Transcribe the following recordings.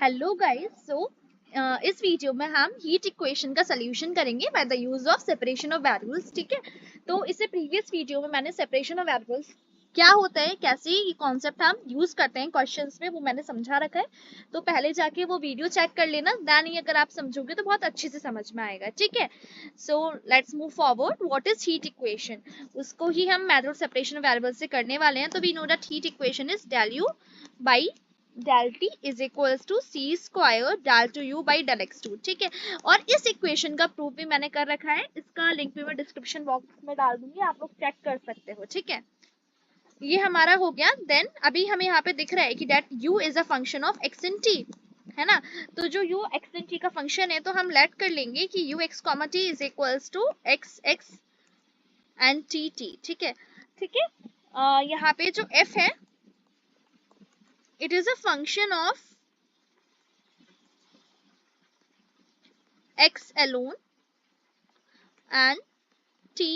Hello guys, इस video में हम हीट इक्वेशन का सोल्यूशन करेंगे by the use of separation of variables. ठीक है, तो इससे प्रीवियस वीडियो में मैंने सेपरेशन ऑफ वेरिएबल्स क्या होता है, कैसे ये कॉन्सेप्ट हम यूज करते हैं क्वेश्चंस में, वो मैंने समझा रखा है। तो पहले जाके वो वीडियो चेक कर लेना, देन ही अगर आप समझोगे तो बहुत अच्छे से समझ में आएगा। ठीक है, so let's move forward. What is heat equation, उसको ही हम method of separation of variables से करने वाले हैं। तो we know that heat equation is del u by del t is equals to c square del two u by del x2। ठीक है, और इस इक्वेशन का प्रूफ भी मैंने कर रखा है, इसका लिंक भी मैं डिस्क्रिप्शन बॉक्स में डाल दूंगी, आप लोग चेक कर सकते हो। ठीक है, ये हमारा हो गया। देन अभी हमें यहाँ पे दिख रहा है कि that u is a function of x in t, है ना। तो जो u x इन t का फंक्शन है, तो हम लेट कर लेंगे कि u x comma t is equals to x x and t t। ठीक है, ठीक है। यहाँ पे जो f है, it is a function of x alone and t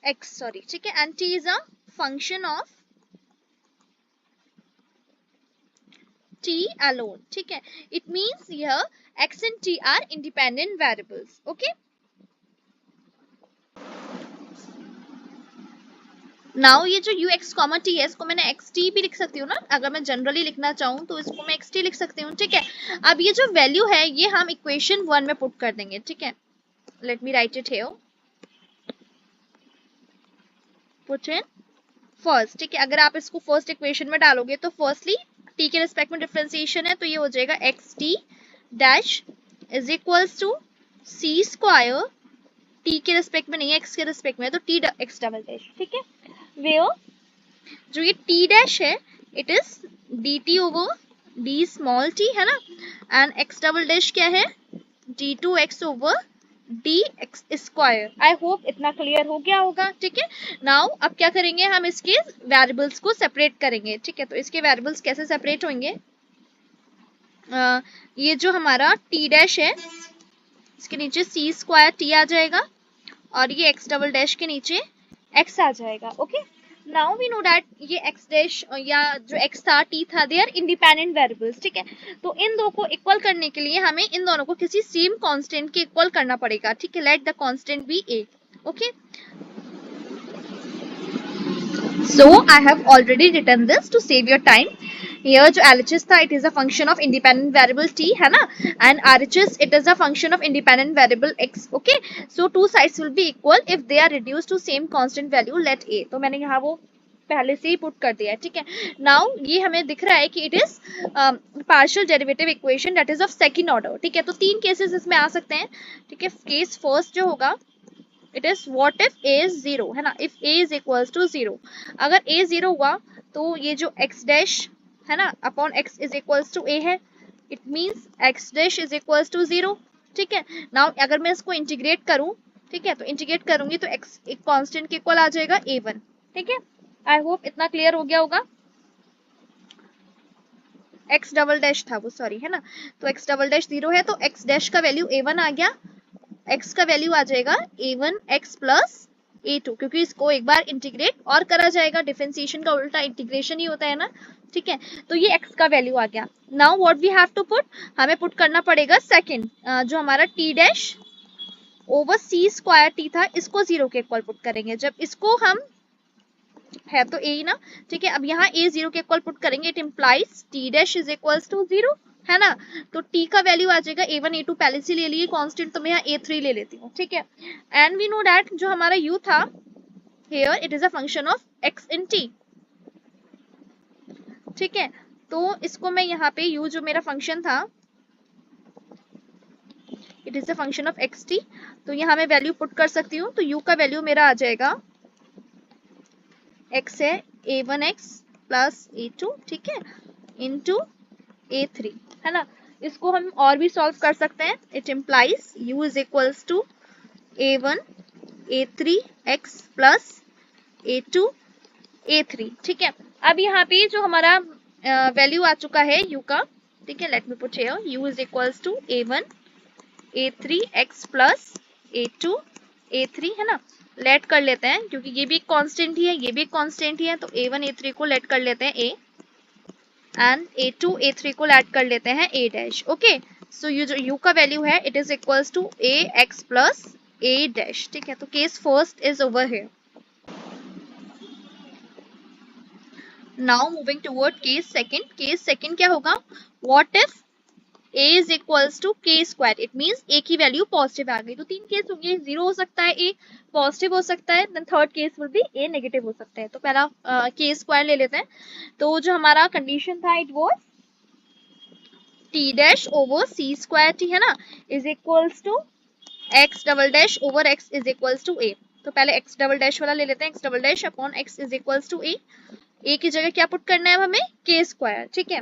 x, sorry, ठीक है, and t is a function of t alone। ठीक है, it means here x and t are independent variables। okay, now ये जो u x comma t है, इसको मैंने x t भी लिख सकती हूँ ना, अगर मैं जनरली लिखना चाहूँ तो इसको मैं x t लिख सकती हूँ। ठीक है, अब ये जो वैल्यू है ये हम इक्वेशन 1 में पुट कर देंगे। ठीक है, let me right it here, put in first. ठीक है, अगर आप इसको फर्स्ट इक्वेशन में डालोगे तो फर्स्टली t के रिस्पेक्ट में डिफरेंशिएशन है, तो ये हो जाएगा x t dash is equals to c square, t के रिस्पेक्ट में नहीं है, x के रिस्पेक्ट में है, तो t x डबल डैश। ठीक है, वेयर जो ये t डैश है, it is dt over d small t, है ना, एंड x डबल डैश क्या है, d2x over D x square. I hope इतना क्लियर हो गया होगा। ठीक है, नाउ अब क्या करेंगे, हम इसके वेरिएबल्स को सेपरेट करेंगे। ठीक है, तो इसके वेरिएबल्स कैसे सेपरेट होंगे, ये जो हमारा टी डैश है, इसके नीचे सी स्क्वायर टी आ जाएगा, और ये एक्स डबल डैश के नीचे एक्स आ जाएगा। Okay, now we know that ये एक्स डैश या जो एक्स था टी था, दे आर इंडिपेंडेंट वेरिएबल्स। ठीक है, तो इन दो को इक्वल करने के लिए हमें इन दोनों को किसी सेम कांस्टेंट के इक्वल करना पड़ेगा। ठीक है, let the constant be a. Okay, so I have already written this to save your time। Here जो LHS था, it is a function of independent variable t, है ना, and RHS it is a function of independent variable x। okay, so two sides will be equal if they are reduced to same constant value, let a। तो मैंने यहाँ वो पहले से ही put कर दिया है। ठीक है, नाउ ये हमें दिख रहा है कि it is partial derivative equation that is of second order. ठीक है, तो तीन केसेस इसमें आ सकते हैं। ठीक है, केस फर्स्ट जो होगा, it is what if a is 0, है ना, if a is equals to 0। अगर a 0 हुआ तो ये जो x डैश है ना upon x is equals to a है, it means x dash is equals to 0। ठीक है, नाउ अगर मैं इसको इंटीग्रेट करूं, ठीक है, तो इंटीग्रेट करूंगी तो x एक कांस्टेंट के इक्वल आ जाएगा a1। ठीक है, आई होप इतना क्लियर हो गया होगा। x डबल डैश था वो, सॉरी, है ना, तो x डबल डैश 0 है, तो x डैश का वैल्यू a1 आ गया, x का वैल्यू आ जाएगा a1x प्लस a2, क्योंकि इसको एक बार इंटीग्रेट और करा जाएगा, डिफरेंशिएशन का उल्टा इंटीग्रेशन ही होता है ना। ठीक है, तो ये x का वैल्यू आ गया। Now what we have to put, हमें पुट करना पड़ेगा सेकंड, जो हमारा t dash over c square t था, इसको 0 के इक्वल पुट करेंगे। जब इसको हम, है तो a ना, ठीक है, अब यहाँ a 0 के इक्वल पुट करेंगे, it implies t dash is equals to 0, है ना, तो t का वैल्यू आ जाएगा a1 a2 पहले से ले लिए कांस्टेंट, तो मैं यहाँ a3 ले लेती हूँ। ठीक है, एंड वी नो दैट जो हमारा u था, here it is a function of x in t। ठीक है, तो इसको मैं यहाँ पे u जो मेरा फंक्शन था, it is a function of x T, तो यहाँ मैं वैल्यू पुट कर सकती हूँ। तो u का वैल्यू मेरा आ जाएगा, x है a1x प्लस a2, ठीक है, इंटू a3, है ना। इसको हम और भी सॉल्व कर सकते हैं, it implies u is equals to a1 a3 x plus a2 a3। ठीक है, अब यहाँ पे जो हमारा वैल्यू आ चुका है u का, ठीक है, let me put here u is equals to a1 a3 x plus a2 a3, है ना। लेट कर लेते हैं, क्योंकि ये भी एक कांस्टेंट ही है, ये भी एक कांस्टेंट ही है, तो a1 a3 को लेट कर लेते हैं a, एंड A2 A3 को ऐड कर लेते हैं A डैश। ओके, सो ये जो U का वैल्यू है it is equals to AX plus A dash. ठीक है, तो case first is over here. Now moving toward case second. Case second क्या होगा, what if a is equals to k square, it means a की value positive आ गई। तो तीन केस होंगे, जीरो हो सकता है, a पॉजिटिव हो सकता है, then third case will be a negative हो सकता है। तो पहला k स्क्वायर ले लेते हैं। तो जो हमारा कंडीशन था it was t dash over c square t, है ना, is equals to x double dash over x is equals to a। तो पहले x डबल डैश वाला ले लेते हैं, x double dash upon x is equals to a की जगह क्या पुट करना है हमें, k स्क्वायर। ठीक है,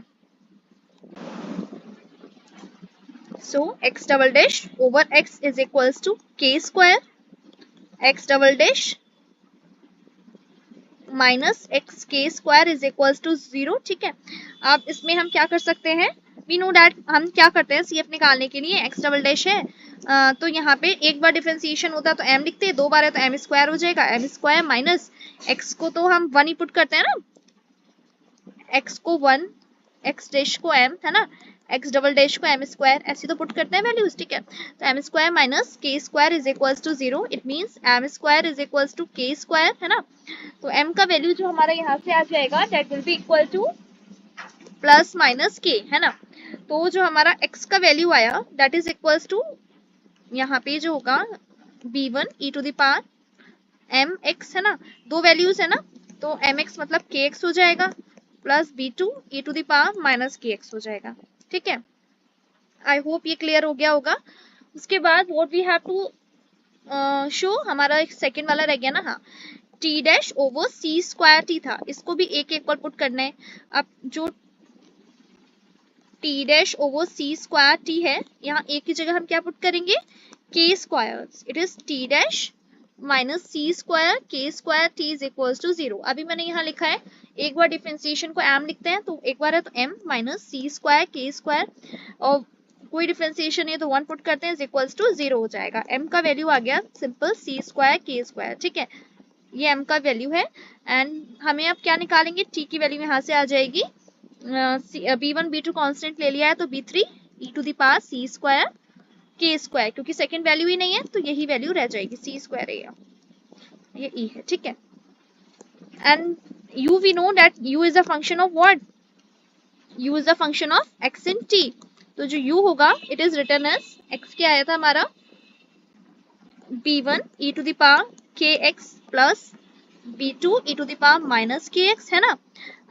so x double dash over x is equals to k square, x double dash minus x के स्क्वायर इज इक्वल्स टू 0। ठीक है, अब इसमें हम क्या कर सकते हैं, वी नो डैट हम क्या करते हैं CF निकालने के लिए, x डबल डैश है तो यहाँ पे एक बार डिफरेंशिएशन होता है तो m लिखते हैं, दो बार है तो m स्क्वायर हो जाएगा, m स्क्वायर माइनस x को तो हम 1 ही पुट करते हैं ना, x को 1, x डैश को m, है ना, x डबल डैश को m स्क्वायर, ऐसे तो पुट करते हैं वैल्यूज। ठीक है, तो m square minus k square is equals to 0, it means m square is equals to k square, है ना। तो m का वैल्यू जो हमारा यहाँ से आ जाएगा that will be equal to plus minus k, है ना। तो जो हमारा x का वैल्यू आया दैट इज इक्वल्स टू यहाँ पे जो होगा b1 e to the power mx, है ना, दो वैल्यूज है ना, तो mx मतलब kx हो जाएगा plus b2 e to the power minus kx हो जाएगा। ठीक है, आई होप ये क्लियर हो गया होगा। उसके बाद what we have to show, हमारा एक सेकंड वाला रह गया ना, हाँ, T dash over C square T था, इसको भी एक एक पर पुट करना है। अब जो T dash over C square T है, यहाँ एक की जगह हम क्या पुट करेंगे, K square, it is T dash minus C square K square T is equals to 0। अभी मैंने यहाँ लिखा है, एक बार डिफरेंशिएशन को m लिखते हैं तो एक बार है तो m minus C square K square, और कोई डिफरेंशिएशन है तो 1 पुट करते हैं इज इक्वल्स टू 0 हो जाएगा। m का वैल्यू आ गया सिंपल सी स्क्वायर के स्क्वायर। ठीक है, ये m का वैल्यू है एंड हमें अब क्या निकालेंगे, t की वैल्यू यहाँ से आ जाएगी, b1 b2 कांस्टेंट ले लिया है तो b3 e to the power c square K square, क्योंकि सेकंड वैल्यू ही नहीं है तो यही वैल्यू रह जाएगी, c स्क्वायर है ये e है। ठीक है, and u we know that u is a function of what, u is a function of x in t। तो जो u होगा it is written as x क्या आया था हमारा b1 e to the power kx plus b2 e to the power minus kx, है ना,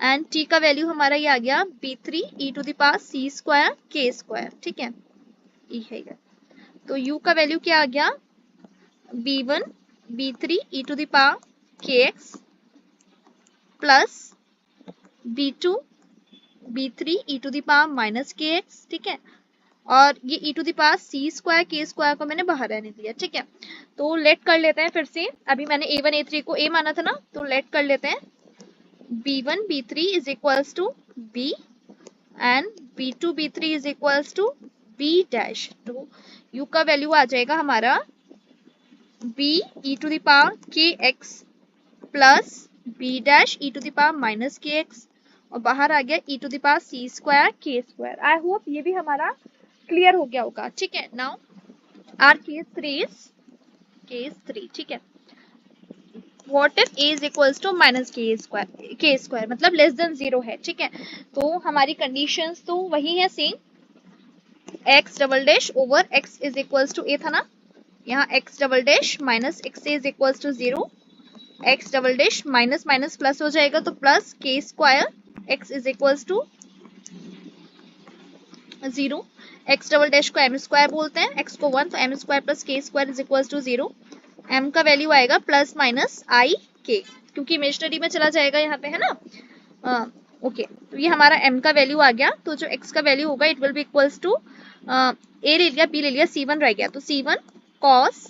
and t का वैल्यू हमारा ये आ गया b3 e to the power c square k square. ठीक है, e है ये, तो u का वैल्यू क्या आ गया b1 b3 e to the power kx plus b2 b3 e to the power minus kx। ठीक है, और ये e to the power c square k square को मैंने बाहर रहने दिया। ठीक है, तो लेट कर लेते हैं फिर से, अभी मैंने a1 a3 को a माना था ना, तो लेट कर लेते हैं, b1 b3 is equals to b and b2 b3 is equals to b dash. तो u का वैल्यू आ जाएगा हमारा b e to the power kx plus b dash e to the power minus kx, और बाहर आ गया e to the power c square k square. I hope ये भी हमारा क्लियर हो गया होगा। ठीक है, now are case 3 is case 3। ठीक है, what if a is equals to minus k square मतलब लेस देन 0 है। ठीक है, तो हमारी कंडीशंस तो वही है same, x double dash over x is equals to a था ना, यहाँ x double dash minus x is equals to 0, x double dash minus minus plus हो जाएगा तो plus k square x is equals to 0, x double dash को m square बोलते हैं, x को 1 तो m square plus k square is equals to 0, m का value आएगा प्लस माइनस i k, क्योंकि इमेजिनरी में चला जाएगा यहाँ पे, है ना। ओके, तो ये हमारा m का वैल्यू आ गया, तो जो x का वैल्यू होगा it will be equals to a ले लिया b ले लिया, c1 रह गया, तो c1 cos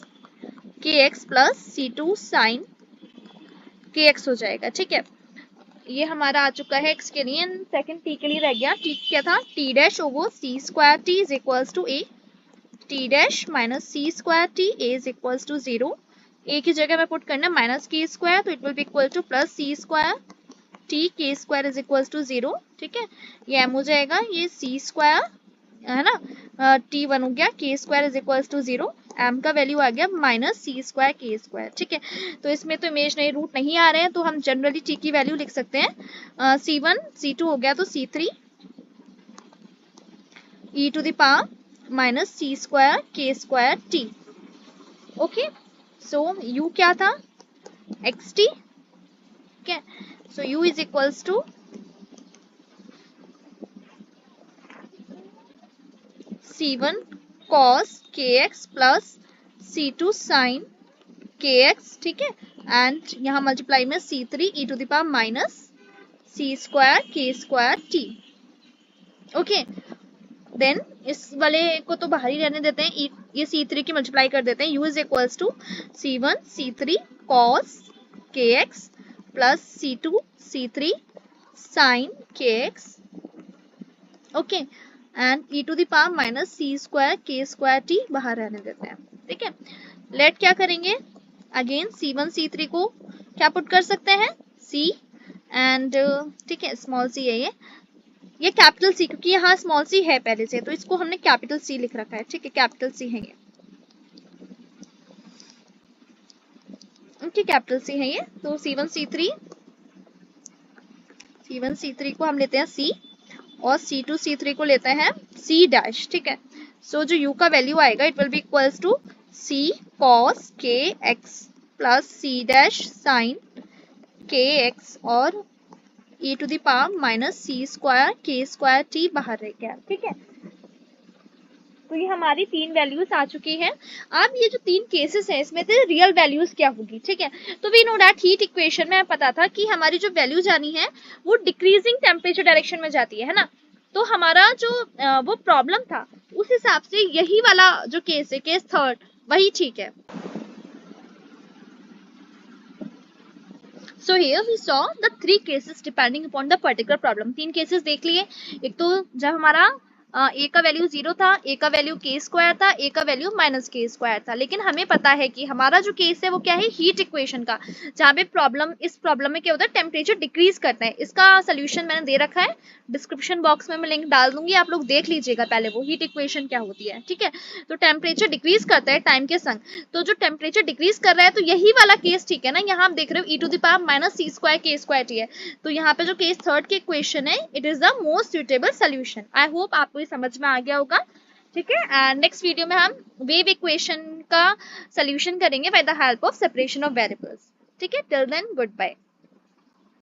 kx plus c2 sin kx हो जाएगा। ठीक है, ये हमारा आ चुका है x के लिए, सेकंड t के लिए रह गया, t क्या था, t dash over c square t is equals to a, t dash minus c square t a is equals to 0, a की जगह में पुट करना माइनस k स्क्वायर तो it will be equal to plus c square T K square is equal to 0, ठीक है। ये m हो जाएगा, ये c स्क्वायर है ना, t1 हो गया, K square is equal to 0, m का वैल्यू आ गया minus C square K square, ठीक है। तो इसमें तो इमेजिनरी रूट नहीं आ रहे हैं, तो हम जनरली t की वैल्यू लिख सकते हैं c1 c2 हो गया तो c3 e to the power minus C square K square t। Okay, so u क्या था, xt, ठीक है। So u is equals to c1 cos kx plus c2 sin kx, ठीक है, एंड यहाँ मल्टीप्लाई में c3 e to the power minus C square K square t। Okay, then इस वाले को तो बाहर ही रहने देते हैं, ये c3 की मल्टीप्लाई कर देते हैं, u is equals to c1 c3 cos kx plus c2 c3 sin kx, okay, and e to the power minus C square K square t बाहर रहने देते हैं, ठीक है। लेट क्या करेंगे, अगेन c1 c3 को क्या पुट कर सकते हैं, c एंड, ठीक है, स्मॉल c है ये कैपिटल C, क्योंकि यहाँ स्मॉल c है पहले से, तो इसको हमने कैपिटल C लिख रखा है, ठीक है, कैपिटल C है ये, ओके, कैपिटल C है ये। तो c1 c3 को हम लेते हैं c और c2 c3 को लेते हैं c डैश, ठीक है। सो जो u का वैल्यू आएगा it will be equals to c cos kx plus c dash sin kx और e to the power minus C square K square t बाहर रह गया, ठीक है। तो ये हमारी तीन वैल्यूज आ चुकी हैं। अब ये जो तीन केसेस हैं इसमें से रियल वैल्यूज क्या होगी, ठीक है। तो we know that heat equation में पता था कि हमारी जो वैल्यू जानी है वो डिक्रीजिंग टेम्परेचर डायरेक्शन में जाती है ना। तो हमारा जो वो प्रॉब्लम था उस हिसाब से यही वाला जो केस है, केस थर्ड, वही ठीक है। So here we saw the three cases depending upon the particular problem. तीन केसेस देख लिए, एक तो जब हमारा a का वैल्यू 0 था, a का वैल्यू k स्क्वायर था, a का वैल्यू माइनस k स्क्वायर था, लेकिन हमें पता है कि हमारा जो केस है वो क्या है, हीट इक्वेशन का, जहाँ पे इस प्रॉब्लम में क्या होता है, टेम्परेचर डिक्रीज करता है। इसका सोल्यूशन मैंने दे रखा है, डिस्क्रिप्शन बॉक्स में मैं लिंक डाल दूंगी, आप लोग देख लीजिएगा पहले वो हीट इक्वेशन क्या होती है, ठीक है। तो टेम्परेचर डिक्रीज करता है टाइम के संग, तो जो टेम्परेचर डिक्रीज कर रहा है तो यही वाला केस ठीक है ना। यहाँ आप देख रहे हो e to the power minus C square K square T है, तो यहाँ पे जो केस थर्ड के इक्वेशन है it is the most suitable solution. I hope आपको ये समझ में आ गया होगा, ठीक है। एंड नेक्स्ट वीडियो में हम वेव इक्वेशन का सोल्यूशन करेंगे by the help of separation of variables, ठीक है। Till then good bye.